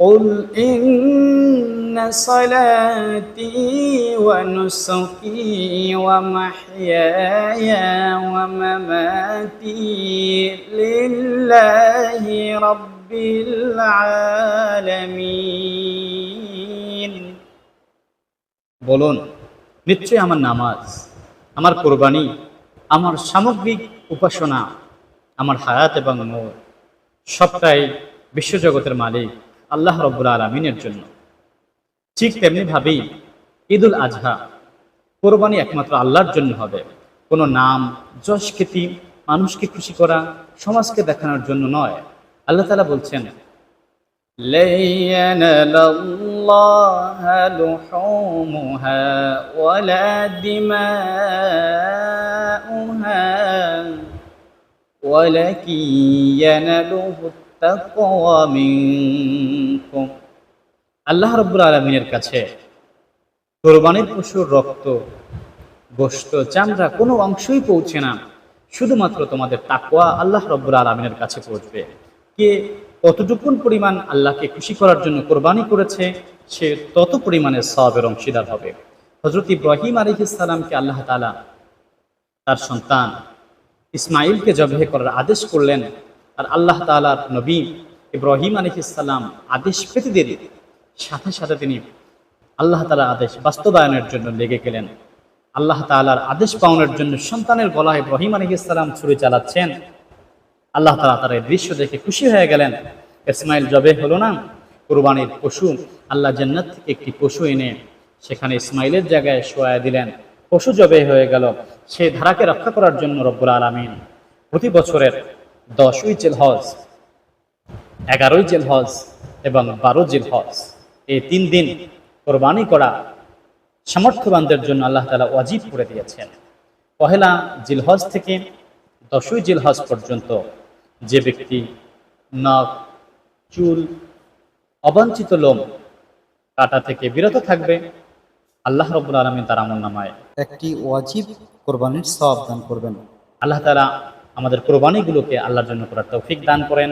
قل إن صلاتي ونسكي ومحياي ومماتي لله رب العالمين। বলুন, নিশ্চয়ই আমার নামাজ, আমার কোরবানি, আমার সামগ্রিক উপাসনা, আমার হায়াত এবং মৌত সবটাই বিশ্বজগতের মালিক আল্লাহ রব্বুল আলামিনের জন্য। ঠিক তেমনি ভাবেই ঈদুল আজহা, কোরবানি একমাত্র আল্লাহর জন্য হবে। কোনো নাম, যশ, খ্যাতি, মানুষকে খুশি করা, সমাজকে দেখানোর জন্য নয়। আল্লাহ তাআলা বলছেন, لن ينال الله لحومها ولا دماؤها ولكن يناله التقوى منكم। আল্লাহ রাব্বুল আলামিনের কাছে কোরবানির পশুর রক্ত, গোশত, চামড়া কোনো অংশই পৌঁছে না, শুধুমাত্র তোমাদের তাকওয়া আল্লাহ রাব্বুল আলামিনের কাছে পৌঁছবে। কে কতটুকুন পরিমাণ আল্লাহকে খুশি করার জন্য কোরবানি করেছে, সে তত পরিমাণে সওয়াবের অংশীদার হবে। হযরত ইব্রাহিম আলাইহিস সালামকে আল্লাহ তাআলা তার সন্তান ইসমাইলকে জবাহ করার আদেশ করলেন, আর আল্লাহ তাআলার নবী ইব্রাহিম আলাইহিস সালাম আদেশ পেতে দেরি সাথে সাথে তিনি আল্লাহ তাআলার আদেশ বাস্তবায়নের জন্য লেগে গেলেন। আল্লাহ তাআলার আদেশ পাওয়ার জন্য সন্তানের গলায় ইব্রাহিম আলাইহিস সালাম ছুরি চালাচ্ছেন। আল্লাহ তাআলা তার এই দৃশ্য দেখে খুশি হয়ে গেলেন। ইসমাইল জবে হলো না, কুরবানির পশু আল্লাহ জান্নাত থেকে একটি পশু এনে সেখানে ইসমাইলের জায়গায় শোয়ায় দিলেন। পশু জবে হয়ে গেল। সেই ধারাকে রক্ষা করার জন্য রব্বুল আলামিন প্রতি বছরের 10ই জিলহজ, 11ই জিলহজ এবং 12 জিলহজ, এই 3 দিন কোরবানি করা সামর্থ্যবানদের জন্য আল্লাহ তাআলা ওয়াজিব করে দিয়েছেন। পহেলা জিলহজ থেকে 10ই জিলহজ পর্যন্ত যে ব্যক্তি নখ, চুল, অবাঞ্ছিত লোম কাটা থেকে বিরত থাকবে, আল্লাহ রাব্বুল আলামিন তার আমলনামায় একটি ওয়াজিব কোরবানির সওয়াব দান করবেন। আল্লাহ তাআলা আমাদের কোরবানিগুলোকে আল্লাহর জন্য করার তৌফিক দান করেন।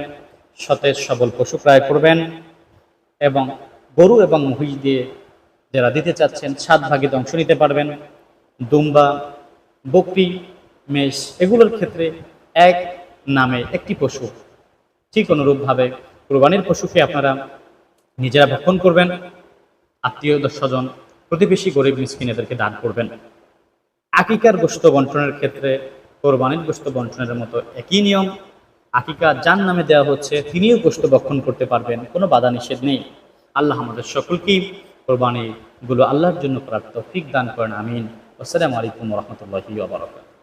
সতেজ সবল পশু ক্রয় করবেন এবং গরু এবং মহিষ দিয়ে যারা দিতে চাচ্ছেন 7 ভাগে অংশ নিতে পারবেন। দুম্বা, বকরি, মেষ এগুলোর ক্ষেত্রে এক নামে একটি পশু। ঠিক অনুরূপভাবে কোরবানির পশুকে আপনারা নিজেরা ভক্ষণ করবেন, আত্মীয় স্বজন, প্রতিবেশী, গরিব মিসকিন এদেরকে দান করবেন। আকিকার গোশত বন্টনের ক্ষেত্রে কোরবানির গোশত বন্টনের মতো একই নিয়ম। আকিকা যার নামে দেওয়া হচ্ছে তিনিও গোশত ভক্ষণ করতে পারবেন, কোনো বাধা নিষেধ নেই। আল্লাহ আমাদের সকলকেই কোরবানিগুলো আল্লাহর জন্য করার তৌফিক দান করেন, আমিন। আসসালামু আলাইকুম ওয়া রাহমাতুল্লাহি ওয়া বারাকাতুহু।